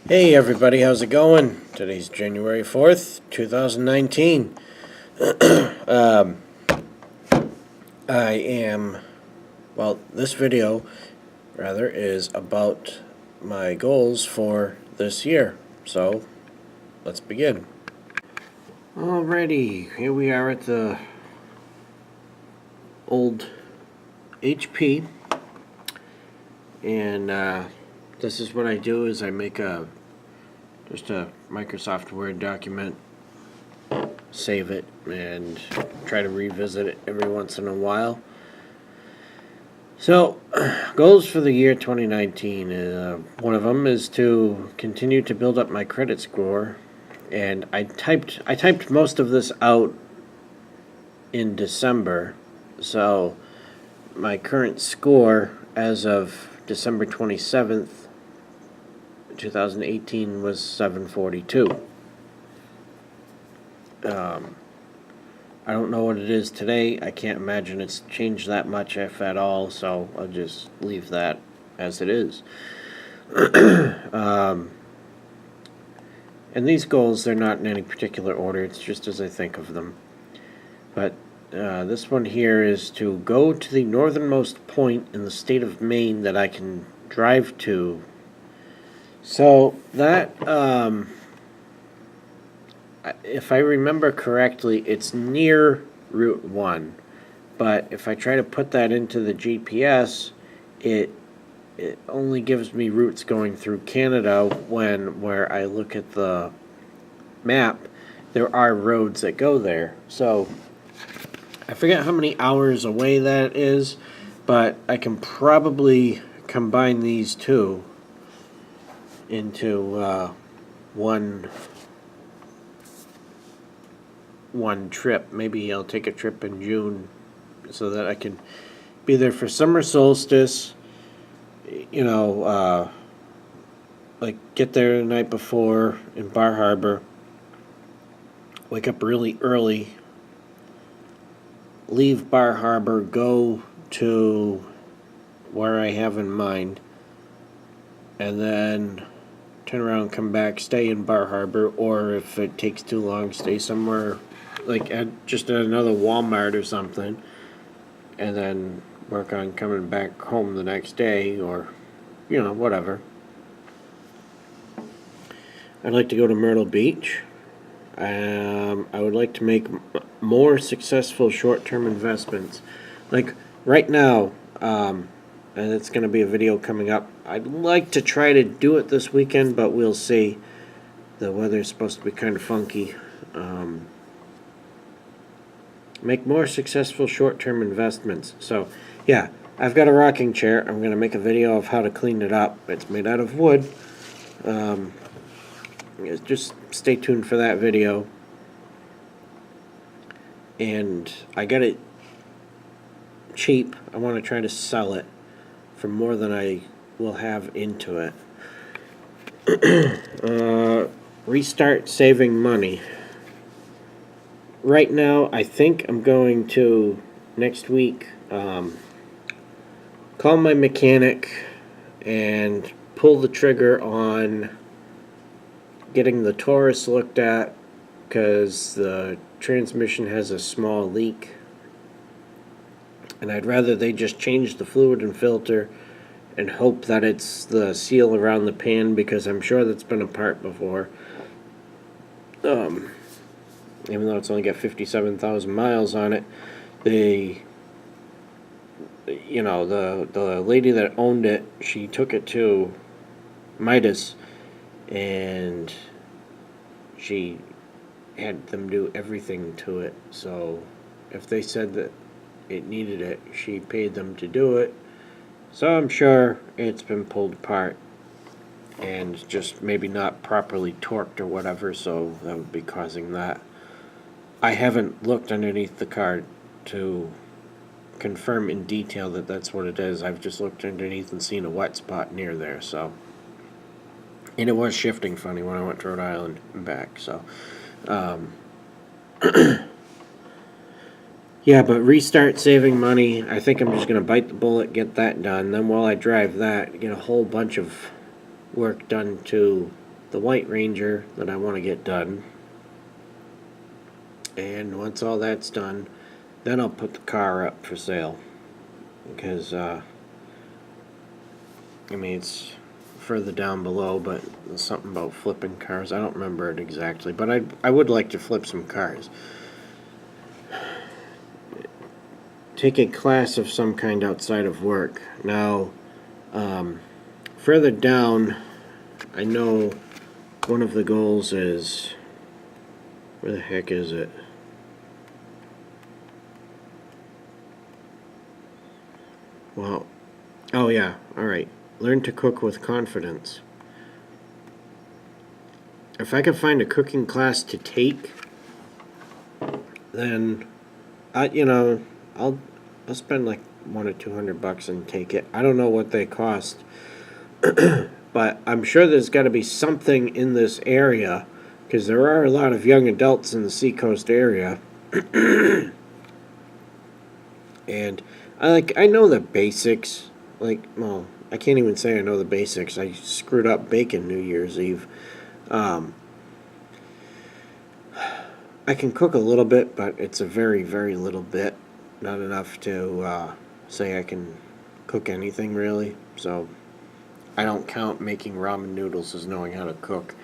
Hey everybody, how's it going? Today's January 4th, 2019. This video, rather, is about my goals for this year. So, let's begin. Alrighty, here we are at the old HP. And this is what I do, is I make just a Microsoft Word document, save it, and try to revisit it every once in a while. So, goals for the year 2019. One of them is to continue to build up my credit score, and I typed most of this out in December. So, my current score as of December 27th, 2018 was 742. I don't know what it is today. I can't imagine it's changed that much, if at all, so I'll just leave that as it is. And these goals, they're not in any particular order. It's just as I think of them. But this one here is to go to the northernmost point in the state of Maine that I can drive to. So that, if I remember correctly, it's near Route 1. But if I try to put that into the GPS, it only gives me routes going through Canada, where I look at the map, there are roads that go there. So I forget how many hours away that is, but I can probably combine these two into one trip. Maybe I'll take a trip in June so that I can be there for summer solstice. You know, like get there the night before in Bar Harbor, wake up really early, leave Bar Harbor, go to where I have in mind, and then turn around, come back, stay in Bar Harbor, or if it takes too long, stay somewhere like just at another Walmart or something, and then work on coming back home the next day, or whatever. I'd like to go to Myrtle Beach. I would like to make more successful short-term investments. Like right now, and it's going to be a video coming up. I'd like to try to do it this weekend, but we'll see. The weather's supposed to be kind of funky. Make more successful short-term investments. So, yeah, I've got a rocking chair. I'm going to make a video of how to clean it up. It's made out of wood. Just stay tuned for that video. And I got it cheap. I want to try to sell it for more than I will have into it. Restart saving money. Right now, I think I'm going to, next week, call my mechanic and pull the trigger on getting the Taurus looked at, because the transmission has a small leak. And I'd rather they just change the fluid and filter and hope that it's the seal around the pan, because I'm sure that's been apart before. Even though it's only got 57,000 miles on it, the lady that owned it, she took it to Midas, and she had them do everything to it. So if they said that it needed it, she paid them to do it. So I'm sure it's been pulled apart and just maybe not properly torqued or whatever, so that would be causing that. I haven't looked underneath the car to confirm in detail that that's what it is. I've just looked underneath and seen a wet spot near there, so. And it was shifting funny when I went to Rhode Island and back, so. Yeah, but restart saving money. I think I'm just going to bite the bullet, get that done. Then while I drive that, get a whole bunch of work done to the White Ranger that I want to get done. And once all that's done, then I'll put the car up for sale. Because, I mean, it's further down below, but there's something about flipping cars. I don't remember it exactly, but I would like to flip some cars. Take a class of some kind outside of work. Now, further down, I know one of the goals is, where the heck is it? Well, oh yeah, alright. Learn to cook with confidence. If I can find a cooking class to take, then, I'll spend like $100 or $200 and take it. I don't know what they cost, but I'm sure there's got to be something in this area, because there are a lot of young adults in the Seacoast area. And I know the basics. Well, I can't even say I know the basics. I screwed up bacon New Year's Eve. I can cook a little bit, but it's a very, very little bit. Not enough to say I can cook anything, really. So I don't count making ramen noodles as knowing how to cook.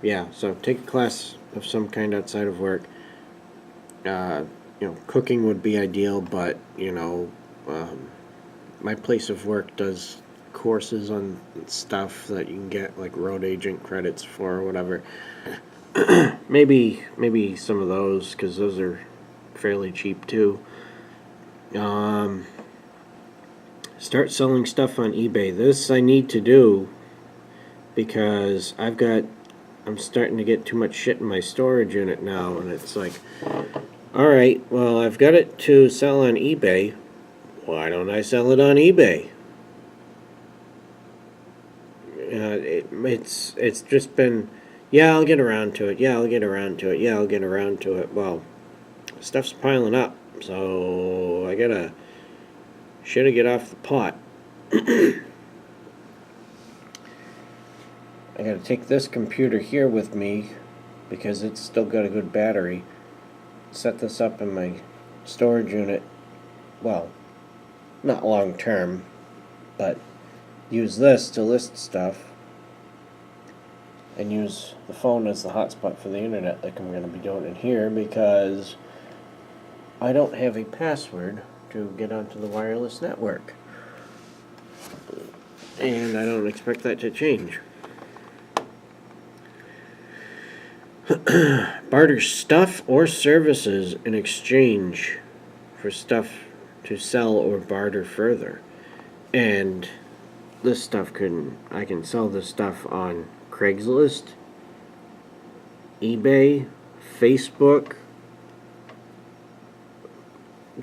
Yeah, so take a class of some kind outside of work. Cooking would be ideal, but, my place of work does courses on stuff that you can get, like, road agent credits for or whatever. Maybe some of those, because those are fairly cheap, too. Start selling stuff on eBay. This I need to do, because I'm starting to get too much shit in my storage unit now, and it's like, alright, well, I've got it to sell on eBay. Why don't I sell it on eBay? It's just been, yeah, I'll get around to it. Yeah, I'll get around to it. Yeah, I'll get around to it. Well, stuff's piling up, so I should get off the pot. I gotta take this computer here with me, because it's still got a good battery. Set this up in my storage unit. Well, not long term, but use this to list stuff, and use the phone as the hotspot for the internet, like I'm going to be doing in here, because I don't have a password to get onto the wireless network, and I don't expect that to change. Barter stuff or services in exchange for stuff to sell or barter further. And this stuff I can sell this stuff on Craigslist, eBay, Facebook,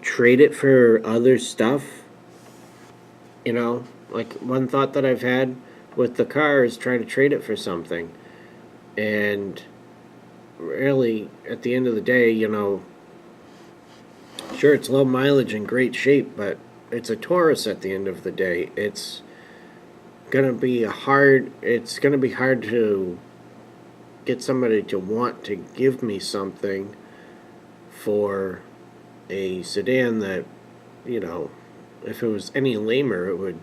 trade it for other stuff. Like one thought that I've had with the car is try to trade it for something. And really, at the end of the day, sure, it's low mileage and great shape, but it's a Taurus at the end of the day. It's gonna be hard to get somebody to want to give me something for a sedan that, if it was any lamer, it would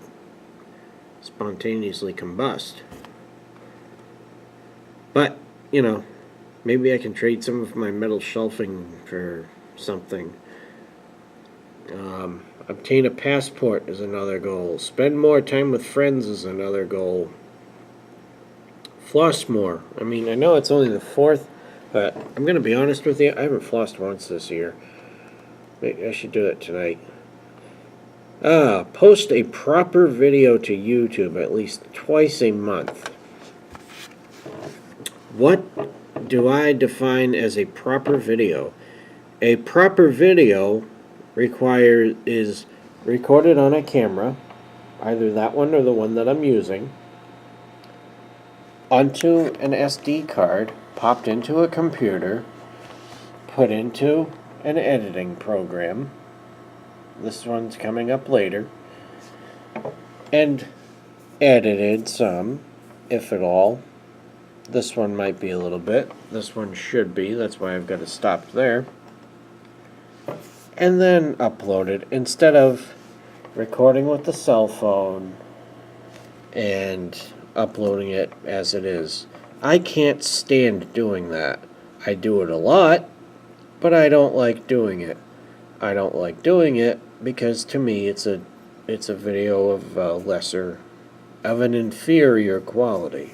spontaneously combust. But, maybe I can trade some of my metal shelving for something. Obtain a passport is another goal. Spend more time with friends is another goal. Floss more. I mean, I know it's only the 4th, but I'm going to be honest with you, I haven't flossed once this year. Maybe I should do that tonight. Post a proper video to YouTube at least twice a month. What do I define as a proper video? A proper video is recorded on a camera, either that one or the one that I'm using, onto an SD card, popped into a computer, put into an editing program. This one's coming up later. And edited some, if at all. This one might be a little bit. This one should be. That's why I've got to stop there. And then upload it instead of recording with the cell phone and uploading it as it is. I can't stand doing that. I do it a lot, but I don't like doing it. I don't like doing it because to me it's a video of an inferior quality.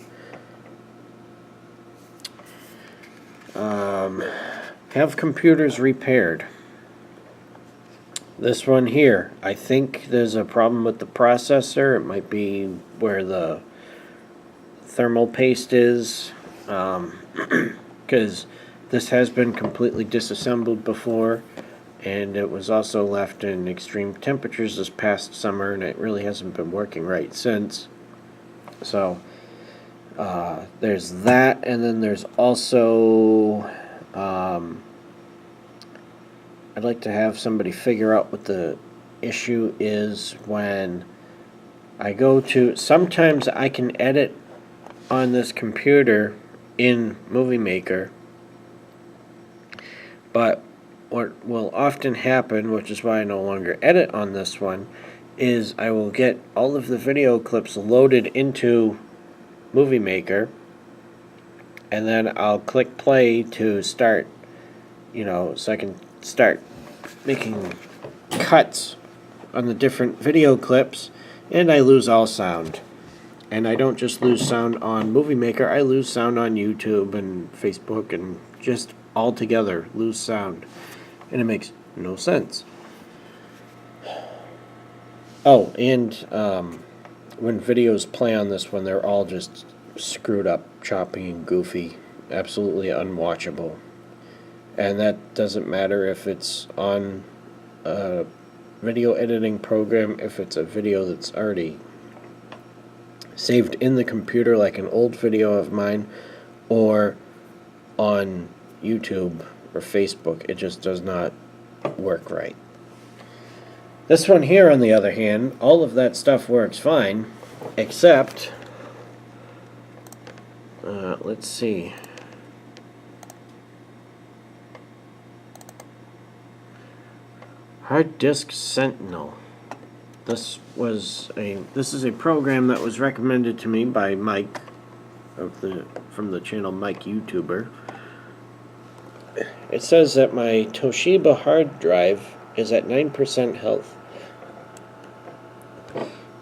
Have computers repaired. This one here, I think there's a problem with the processor. It might be where the thermal paste is, because this has been completely disassembled before, and it was also left in extreme temperatures this past summer, and it really hasn't been working right since. So there's that, and then there's also I'd like to have somebody figure out what the issue is when I go to, sometimes I can edit on this computer in Movie Maker, but what will often happen, which is why I no longer edit on this one, is I will get all of the video clips loaded into Movie Maker, and then I'll click play to start, so I can start making cuts on the different video clips, and I lose all sound. And I don't just lose sound on Movie Maker, I lose sound on YouTube and Facebook, and just altogether lose sound. And it makes no sense. Oh, and when videos play on this one, they're all just screwed up, choppy, and goofy, absolutely unwatchable. And that doesn't matter if it's on a video editing program, if it's a video that's already saved in the computer like an old video of mine, or on YouTube or Facebook. It just does not work right. This one here, on the other hand, all of that stuff works fine, except, let's see. Hard Disk Sentinel. This is a program that was recommended to me by Mike from the channel Mike YouTuber. It says that my Toshiba hard drive is at 9% health.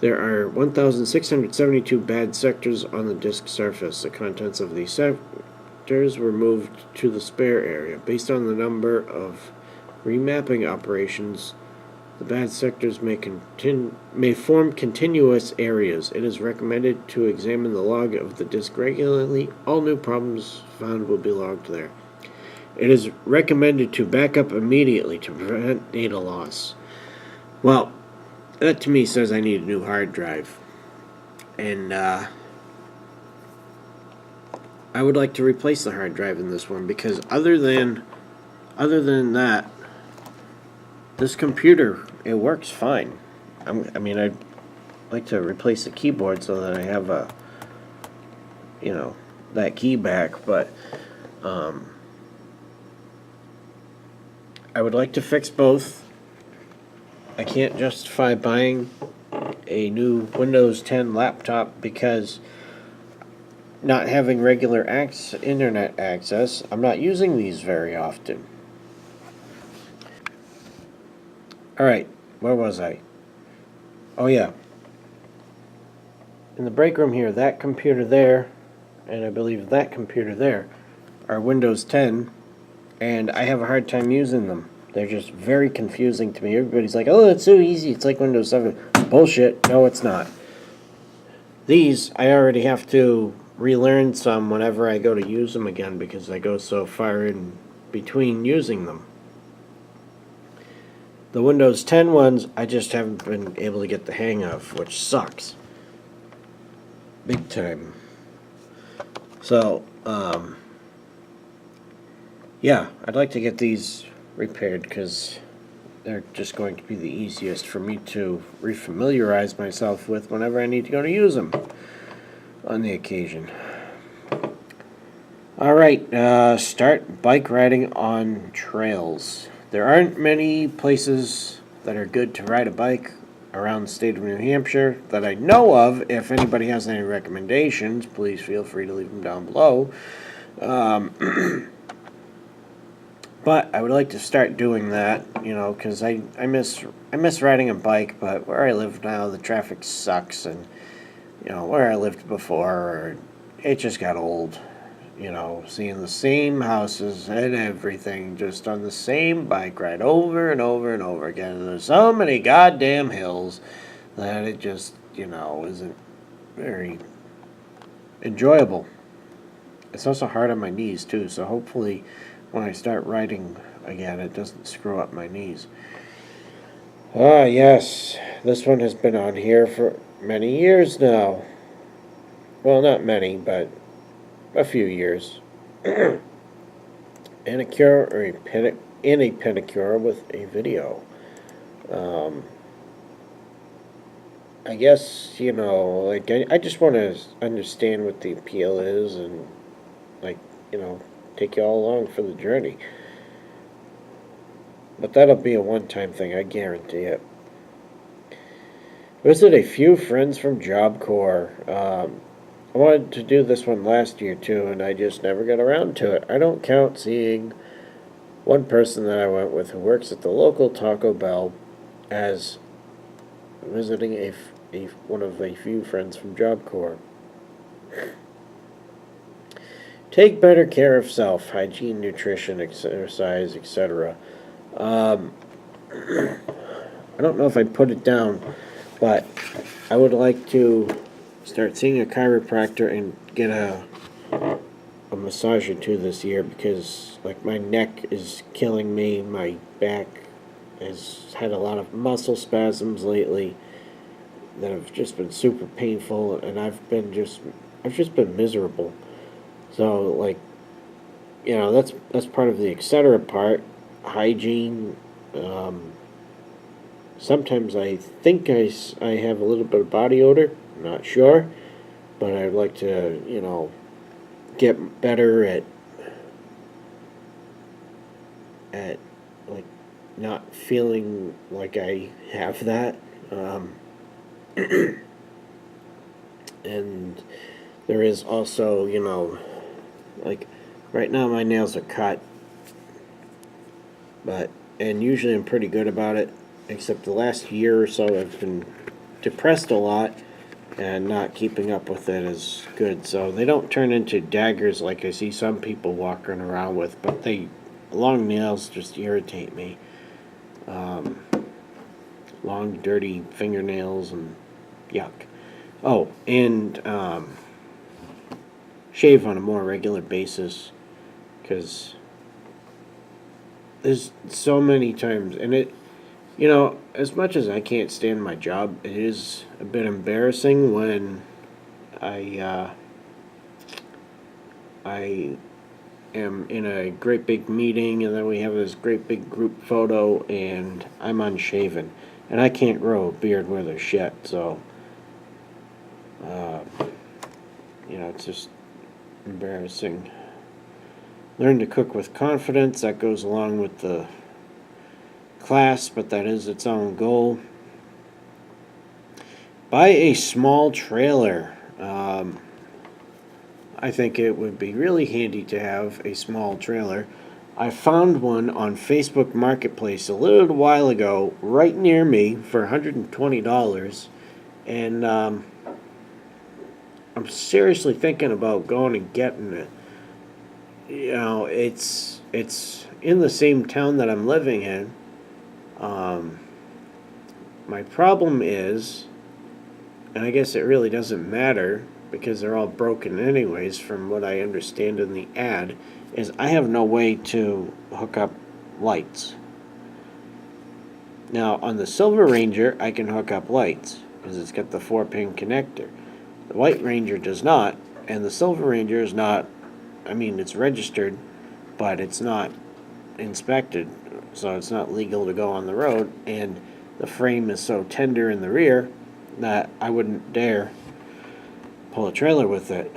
There are 1,672 bad sectors on the disk surface. The contents of these sectors were moved to the spare area. Based on the number of remapping operations, the bad sectors may form continuous areas. It is recommended to examine the log of the disk regularly. All new problems found will be logged there. It is recommended to back up immediately to prevent data loss. Well, that to me says I need a new hard drive. And I would like to replace the hard drive in this one, because other than that, this computer, it works fine. I mean, I'd like to replace the keyboard so that I have that key back, but I would like to fix both. I can't justify buying a new Windows 10 laptop because not having regular internet access, I'm not using these very often. Alright, where was I? Oh yeah. In the break room here, that computer there, and I believe that computer there, are Windows 10, and I have a hard time using them. They're just very confusing to me. Everybody's like, oh, it's so easy, it's like Windows 7. Bullshit, no it's not. These, I already have to relearn some whenever I go to use them again because I go so far in between using them. The Windows 10 ones, I just haven't been able to get the hang of, which sucks. Big time. So, yeah, I'd like to get these repaired because they're just going to be the easiest for me to refamiliarize myself with whenever I need to go to use them on the occasion. All right, start bike riding on trails. There aren't many places that are good to ride a bike around the state of New Hampshire that I know of. If anybody has any recommendations, please feel free to leave them down below. But I would like to start doing that, you know, because I miss riding a bike. But where I live now, the traffic sucks, and you know where I lived before, it just got old. You know, seeing the same houses and everything just on the same bike ride over and over and over again. And there's so many goddamn hills that it just, you know, isn't very enjoyable. It's also hard on my knees too, so hopefully when I start riding again it doesn't screw up my knees. Ah, yes, this one has been on here for many years now. Well, not many, but a few years. Manicure or a pedicure with a video. I guess, you know, like I just want to understand what the appeal is and, like, you know, take you all along for the journey. But that'll be a one-time thing, I guarantee it. Visit a few friends from Job Corps. I wanted to do this one last year too, and I just never got around to it. I don't count seeing one person that I went with who works at the local Taco Bell as visiting one of a few friends from Job Corps. Take better care of self, hygiene, nutrition, exercise, etc. I don't know if I put it down, but I would like to start seeing a chiropractor and get a massage or two this year, because like my neck is killing me, my back has had a lot of muscle spasms lately that have just been super painful, and I've just been miserable. So, like, you know, that's part of the etc. part. Hygiene. Sometimes I think I have a little bit of body odor. I'm not sure, but I'd like to, you know, get better at like not feeling like I have that. And there is also, you know, like right now my nails are cut, and usually I'm pretty good about it, except the last year or so I've been depressed a lot and not keeping up with it as good. So they don't turn into daggers like I see some people walking around with, but long nails just irritate me. Long, dirty fingernails and yuck. Oh, and shave on a more regular basis, because there's so many times, and it, you know, as much as I can't stand my job, it is a bit embarrassing when I am in a great big meeting, and then we have this great big group photo, and I'm unshaven, and I can't grow a beard worth of shit, so, you know, it's just embarrassing. Learn to cook with confidence. That goes along with the class, but that is its own goal. Buy a small trailer. I think it would be really handy to have a small trailer. I found one on Facebook Marketplace a little while ago, right near me, for $120, and I'm seriously thinking about going and getting it. You know, it's in the same town that I'm living in. My problem is, and I guess it really doesn't matter because they're all broken anyways from what I understand in the ad, is I have no way to hook up lights. Now, on the Silver Ranger, I can hook up lights because it's got the 4-pin connector. The White Ranger does not, and the Silver Ranger is not, I mean, it's registered, but it's not inspected. so it's not legal to go on the road, and the frame is so tender in the rear that I wouldn't dare pull a trailer with it.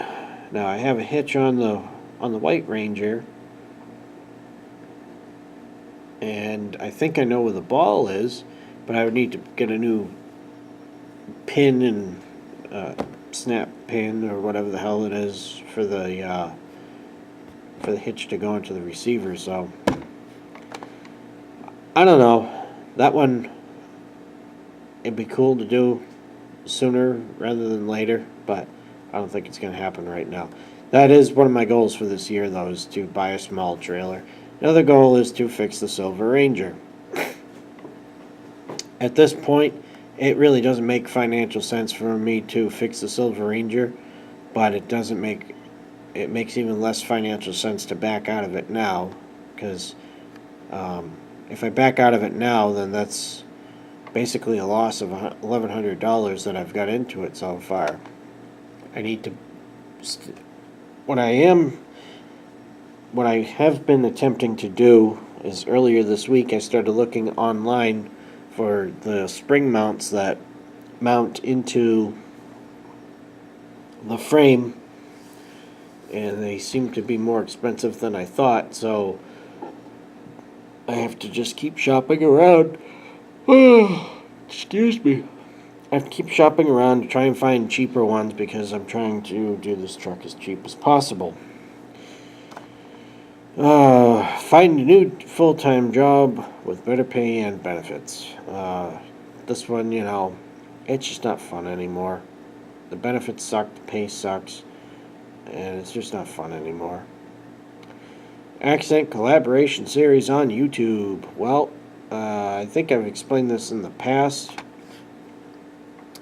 Now I have a hitch on the White Ranger, and I think I know where the ball is, but I would need to get a new pin and snap pin or whatever the hell it is for the hitch to go into the receiver. So I don't know. That one, it'd be cool to do sooner rather than later, but I don't think it's going to happen right now. That is one of my goals for this year, though, is to buy a small trailer. Another goal is to fix the Silver Ranger. At this point, it really doesn't make financial sense for me to fix the Silver Ranger, but it makes even less financial sense to back out of it now, because if I back out of it now, then that's basically a loss of $1,100 that I've got into it so far. I need to what I have been attempting to do is, earlier this week I started looking online for the spring mounts that mount into the frame, and they seem to be more expensive than I thought, so I have to just keep shopping around. Excuse me. I have to keep shopping around to try and find cheaper ones, because I'm trying to do this truck as cheap as possible. Find a new full-time job with better pay and benefits. This one, it's just not fun anymore. The benefits suck, the pay sucks, and it's just not fun anymore. Accent collaboration series on YouTube. Well, I think I've explained this in the past.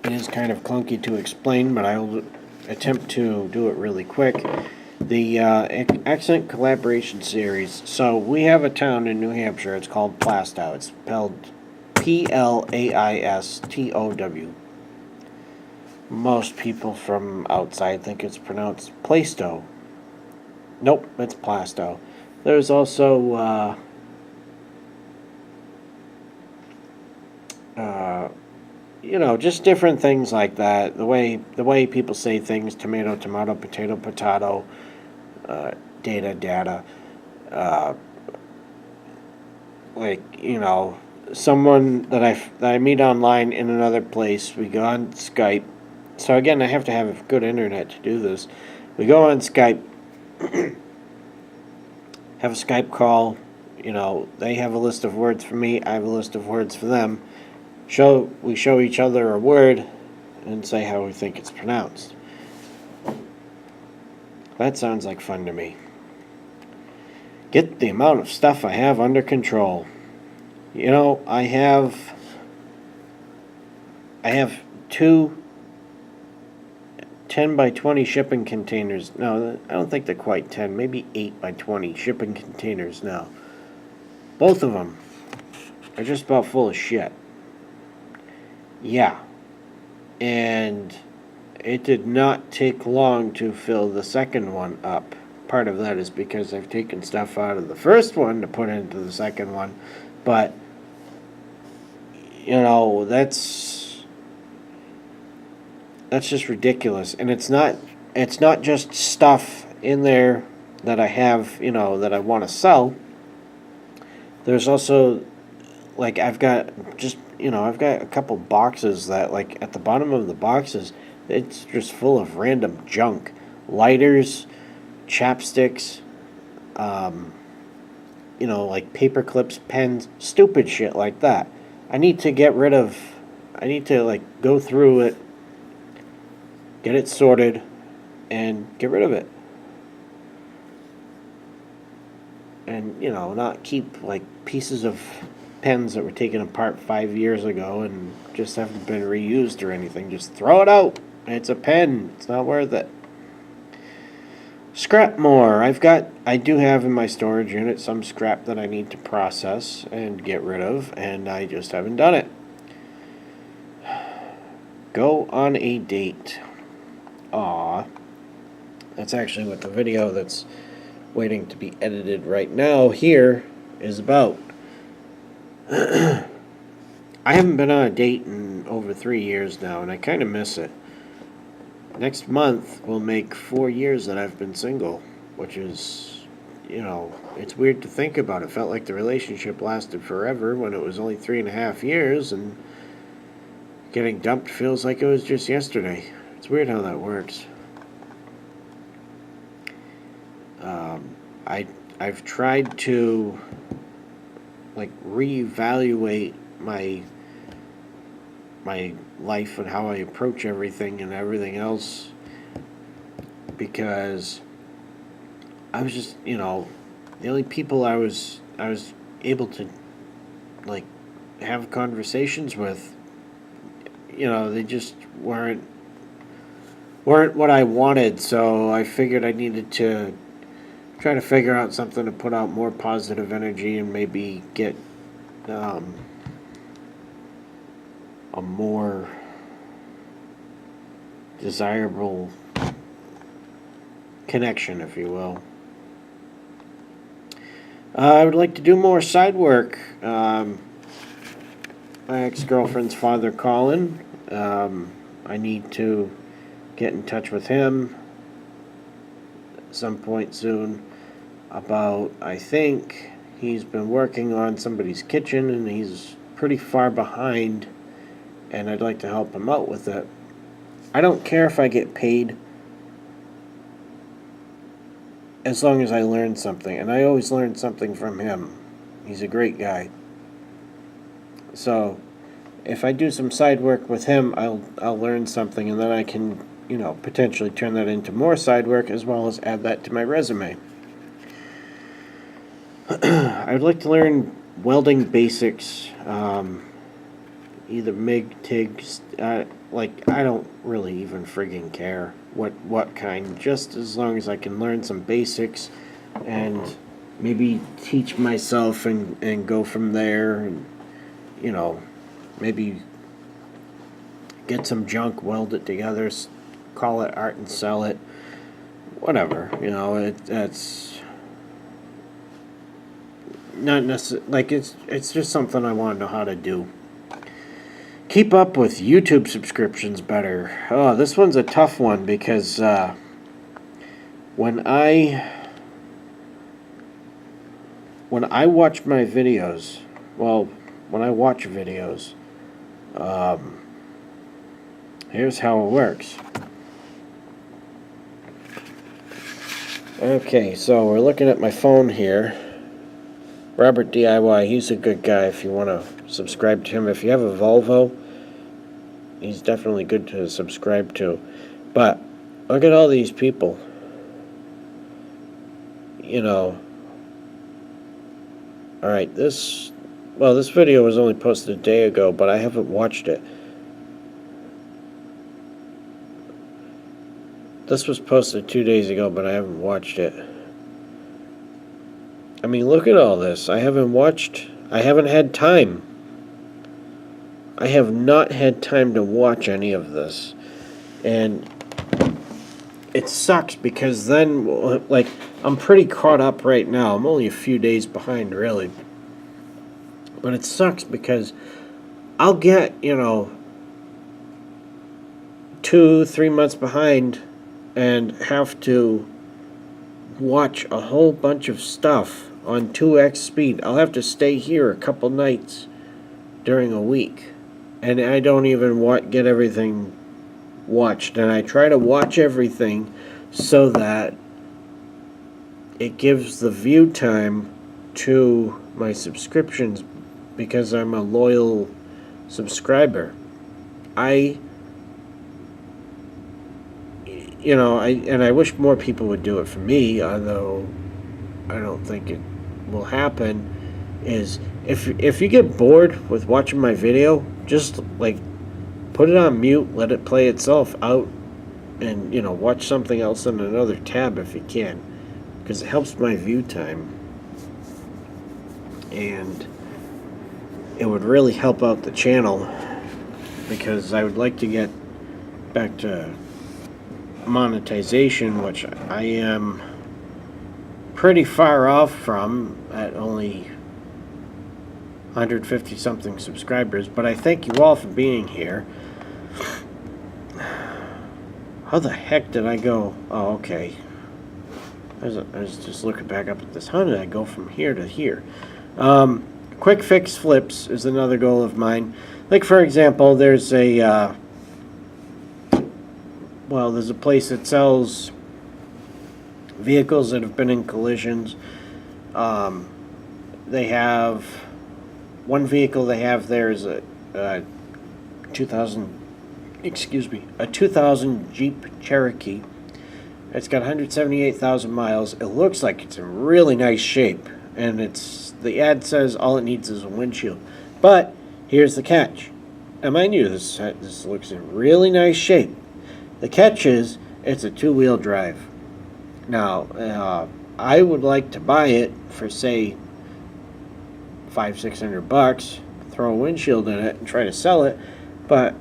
It is kind of clunky to explain, but I'll attempt to do it really quick. The accent collaboration series. So we have a town in New Hampshire. It's called Plastow. It's spelled Plaistow. Most people from outside think it's pronounced Plaistow. Nope, it's Plastow. There's also just different things like that. The way people say things: tomato, tomato, potato, potato, data. Someone that I meet online in another place. We go on Skype. So again, I have to have good internet to do this. We go on Skype, have a Skype call. They have a list of words for me. I have a list of words for them. We show each other a word and say how we think it's pronounced. That sounds like fun to me. Get the amount of stuff I have under control. I have two 10 by 20 shipping containers. No, I don't think they're quite 10. Maybe 8 by 20 shipping containers now. Both of them are just about full of shit. Yeah. And it did not take long to fill the second one up. Part of that is because I've taken stuff out of the first one to put into the second one. But, that's just ridiculous. And it's not just stuff in there that I have, that I want to sell. There's also, I've got a couple boxes that, at the bottom of the boxes, it's just full of random junk. Lighters, chapsticks, paper clips, pens, stupid shit like that. I need to go through it, get it sorted, and get rid of it. And, not keep, pieces of pens that were taken apart 5 years ago and just haven't been reused or anything. Just throw it out. It's a pen. It's not worth it. Scrap more. I do have in my storage unit some scrap that I need to process and get rid of, and I just haven't done it. Go on a date. Aw. That's actually what the video that's waiting to be edited right now here is about. I haven't been on a date in over 3 years now, and I kind of miss it. Next month will make 4 years that I've been single, which is, it's weird to think about. It felt like the relationship lasted forever when it was only 3.5 years, and getting dumped feels like it was just yesterday. It's weird how that works. I've tried to reevaluate my life and how I approach everything and everything else, because I was just, the only people I was able to have conversations with, they just weren't what I wanted. So I figured I needed to try to figure out something to put out more positive energy and maybe get a more desirable connection, if you will. I would like to do more side work. My ex-girlfriend's father, Colin, I need to get in touch with him at some point soon about, I think he's been working on somebody's kitchen and he's pretty far behind, and I'd like to help him out with it. I don't care if I get paid as long as I learn something, and I always learn something from him. He's a great guy. So if I do some side work with him, I'll learn something, and then I can, potentially turn that into more side work as well as add that to my resume. I would like to learn welding basics, either MIG, TIG, I don't really even friggin' care what kind, just as long as I can learn some basics and maybe teach myself and go from there, and, maybe get some junk, weld it together, call it art and sell it, whatever, it's not necessarily, it's just something I want to know how to do. Keep up with YouTube subscriptions better. Oh, this one's a tough one because when I watch my videos, when I watch videos, here's how it works. Okay, so we're looking at my phone here. Robert DIY, he's a good guy if you want to subscribe to him. If you have a Volvo, he's definitely good to subscribe to. But look at all these people. Alright, this video was only posted a day ago, but I haven't watched it. This was posted 2 days ago, but I haven't watched it. I mean, look at all this. I haven't had time. I have not had time to watch any of this. And it sucks because then, I'm pretty caught up right now. I'm only a few days behind, really. But it sucks because I'll get, 2-3 months behind and have to watch a whole bunch of stuff on 2x speed. I'll have to stay here a couple nights during a week, and I don't even get everything watched. And I try to watch everything so that it gives the view time to my subscriptions, because I'm a loyal subscriber. I wish more people would do it for me, although I don't think it will happen, is if you get bored with watching my video, just put it on mute, let it play itself out, and watch something else in another tab if you can, because it helps my view time, and it would really help out the channel, because I would like to get back to monetization, which I am pretty far off from, at only 150 something subscribers, but I thank you all for being here. How the heck did I go? Oh, okay. I was just looking back up at this. How did I go from here to here? Quick fix flips is another goal of mine. Like, for example, there's a there's a place that sells vehicles that have been in collisions. They have one vehicle they have there is a 2000 Jeep Cherokee. It's got 178,000 miles. It looks like it's in really nice shape, and the ad says all it needs is a windshield. But here's the catch. And mind you, this looks in really nice shape. The catch is it's a two-wheel drive. Now, I would like to buy it for, say, $500-600, throw a windshield in it and try to sell it, but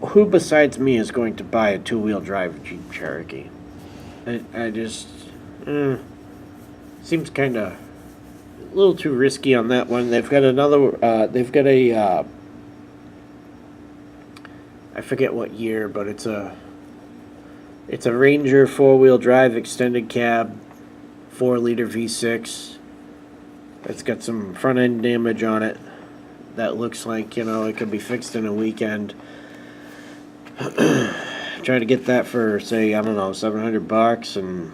who besides me is going to buy a two-wheel drive Jeep Cherokee? I just seems kind of a little too risky on that one. They've got another. They've got a. I forget what year, but it's a Ranger 4-wheel drive extended cab, 4-liter V6. It's got some front end damage on it that looks like, it could be fixed in a weekend. Try to get that for, say, I don't know, $700, and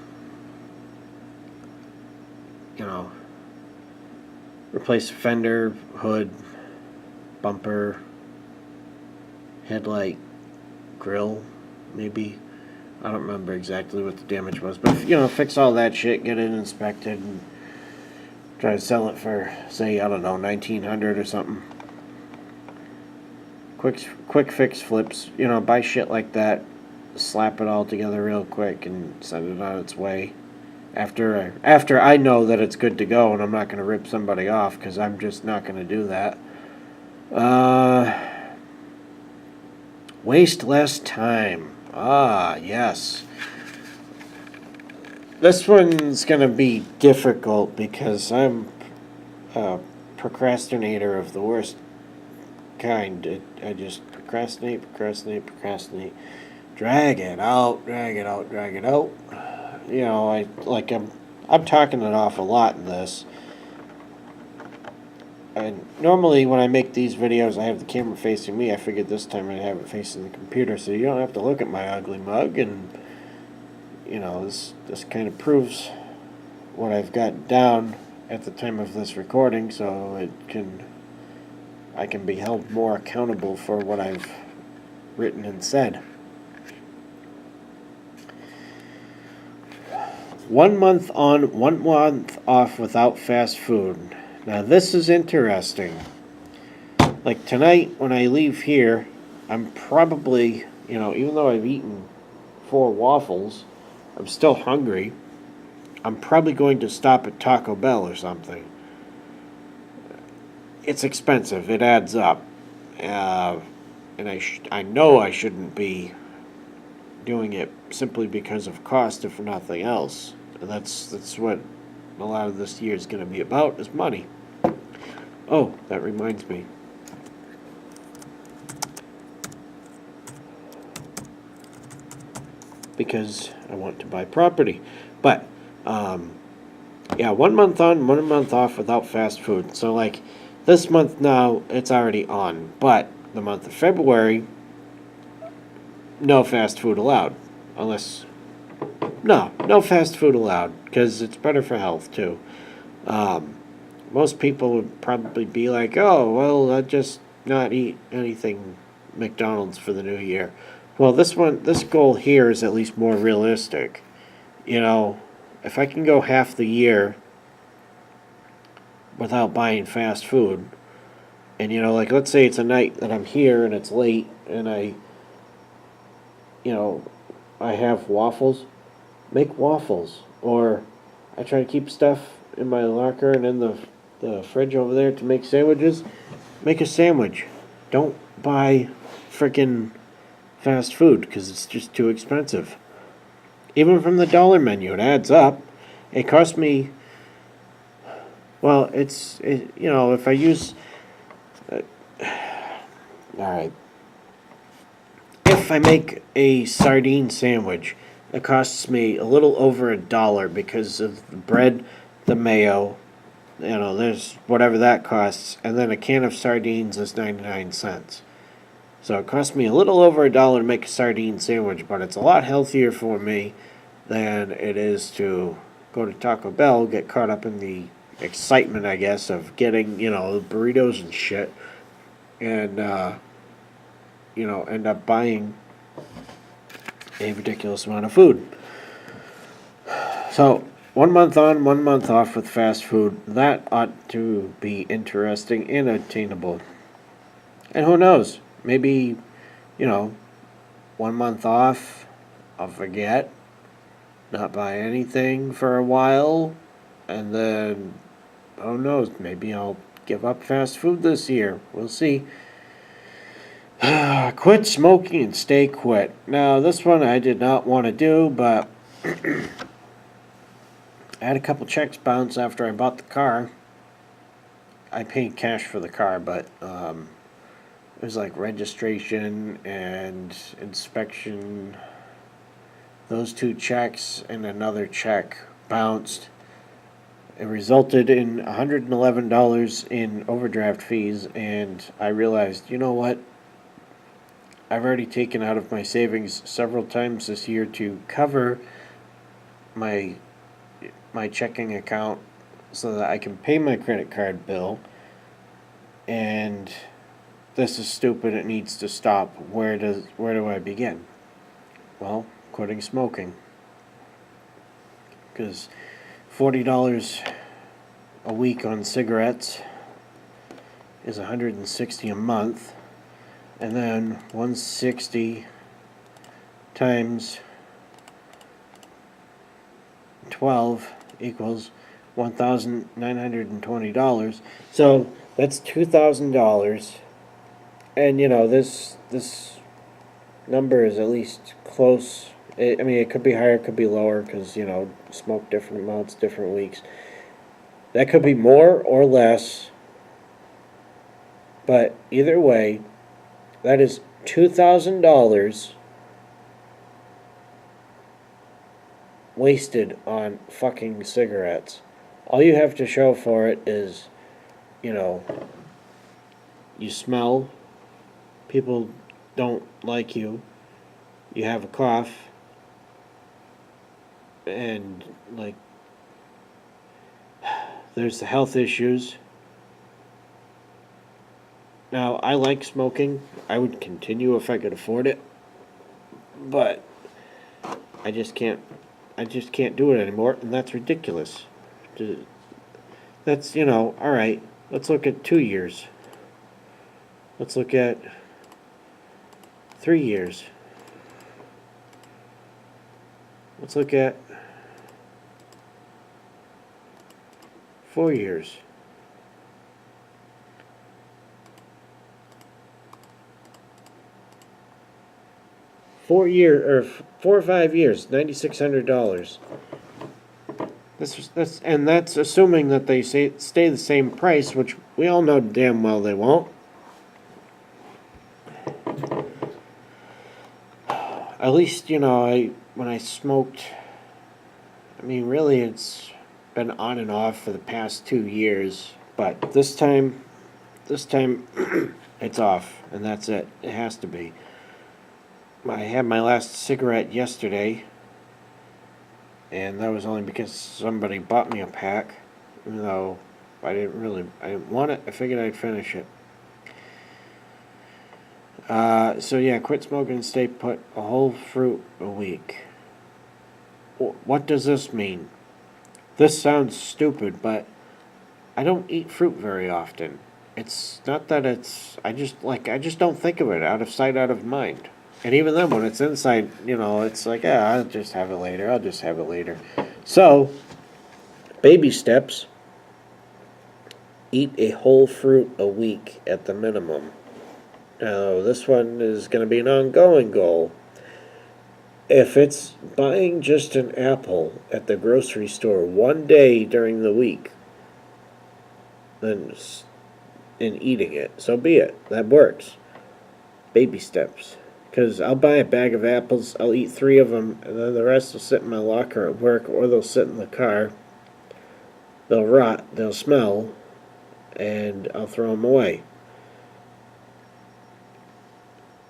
replace fender, hood, bumper, headlight, grill, maybe. I don't remember exactly what the damage was, but fix all that shit, get it inspected, and try to sell it for, say, I don't know, $1,900 or something. Quick fix flips, buy shit like that, slap it all together real quick, and send it on its way. After I know that it's good to go, and I'm not going to rip somebody off, because I'm just not going to do that. Waste less time. Ah, yes. This one's going to be difficult because I'm a procrastinator of the worst kind. I just procrastinate. Drag it out. I'm talking it off a lot in this. And normally when I make these videos, I have the camera facing me. I figured this time I'd have it facing the computer, so you don't have to look at my ugly mug. And this kind of proves what I've got down at the time of this recording, so I can be held more accountable for what I've written and said. 1 month on, 1 month off without fast food. Now this is interesting. Like tonight when I leave here, I'm probably, even though I've eaten 4 waffles, I'm still hungry. I'm probably going to stop at Taco Bell or something. It's expensive. It adds up. And I know I shouldn't be doing it simply because of cost, if nothing else. And that's what a lot of this year is going to be about, is money. Oh, that reminds me. Because I want to buy property. But, yeah, 1 month on, 1 month off without fast food. So, like, this month now, it's already on. But the month of February, no fast food allowed. Unless, no fast food allowed. Because it's better for health, too. Most people would probably be like, oh, well, I'll just not eat anything McDonald's for the new year. Well, this goal here is at least more realistic. If I can go half the year without buying fast food, and, like, let's say it's a night that I'm here and it's late, and I have waffles, make waffles. Or I try to keep stuff in my locker and in the fridge over there to make sandwiches. Make a sandwich. Don't buy frickin' fast food, because it's just too expensive. Even from the dollar menu, it adds up. It cost me Well, if I use, all right, if I make a sardine sandwich, it costs me a little over $1 because of the bread, the mayo, there's whatever that costs, and then a can of sardines is 99 cents. So it costs me a little over $1 to make a sardine sandwich, but it's a lot healthier for me than it is to go to Taco Bell, get caught up in the excitement, I guess, of getting, burritos and shit, and, end up buying a ridiculous amount of food. So, 1 month on, 1 month off with fast food, that ought to be interesting and attainable. And who knows? Maybe, 1 month off, I'll forget, not buy anything for a while, and then, who knows, maybe I'll give up fast food this year. We'll see. Quit smoking and stay quit. Now, this one I did not want to do, but I had a couple checks bounce after I bought the car. I paid cash for the car, but it was like registration and inspection. Those two checks and another check bounced. It resulted in $111 in overdraft fees, and I realized, you know what? I've already taken out of my savings several times this year to cover my checking account so that I can pay my credit card bill, and this is stupid. It needs to stop. Where do I begin? Well, quitting smoking, because $40 a week on cigarettes is $160 a month, and then 160 times 12 equals $1,920. So that's $2,000, and this number is at least close. It could be higher, it could be lower, because smoke different amounts, different weeks. That could be more or less, but either way, that is $2,000 wasted on fucking cigarettes. All you have to show for it is, you smell, people don't like you, you have a cough, and, there's the health issues. Now, I like smoking. I would continue if I could afford it, but I just can't do it anymore, and that's ridiculous. That's, all right, let's look at 2 years. Let's look at 3 years. Let's look at 4 years. Four or 5 years, $9,600. That's assuming that they stay the same price, which we all know damn well they won't. At least, when I smoked, really it's been on and off for the past 2 years, but this time it's off, and that's it. It has to be. I had my last cigarette yesterday, and that was only because somebody bought me a pack, even though I didn't want it. I figured I'd finish it. So yeah, quit smoking and stay put. A whole fruit a week. What does this mean? This sounds stupid, but I don't eat fruit very often. It's not that I just don't think of it. Out of sight, out of mind. And even then, when it's inside, it's like, yeah, I'll just have it later. So, baby steps. Eat a whole fruit a week at the minimum. Now, this one is going to be an ongoing goal. If it's buying just an apple at the grocery store one day during the week, than in eating it. So be it. That works. Baby steps. Because I'll buy a bag of apples, I'll eat 3 of them, and then the rest will sit in my locker at work, or they'll sit in the car. They'll rot, they'll smell, and I'll throw them away.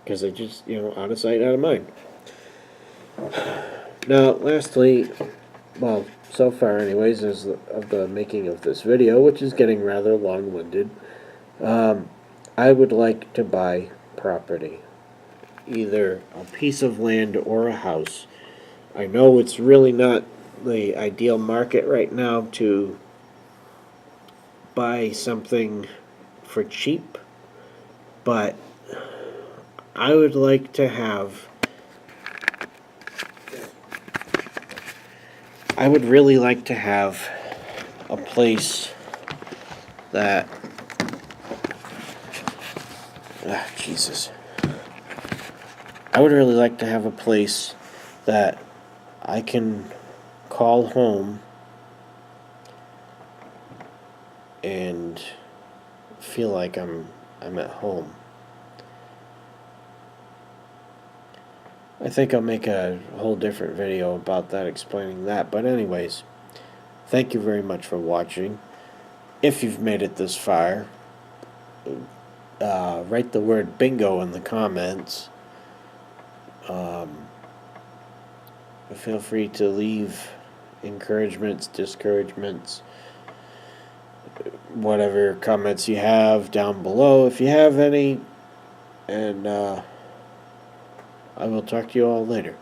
Because they just, out of sight, out of mind. Now, lastly, well, so far anyways, as of the making of this video, which is getting rather long-winded, I would like to buy property. Either a piece of land or a house. I know it's really not the ideal market right now to buy something for cheap, but I would like to have, I would really like to have a place that, Jesus. I would really like to have a place that I can call home and feel like I'm at home. I think I'll make a whole different video about that, explaining that. But anyways, thank you very much for watching. If you've made it this far, write the word bingo in the comments. Feel free to leave encouragements, discouragements, whatever comments you have down below if you have any, and I will talk to you all later.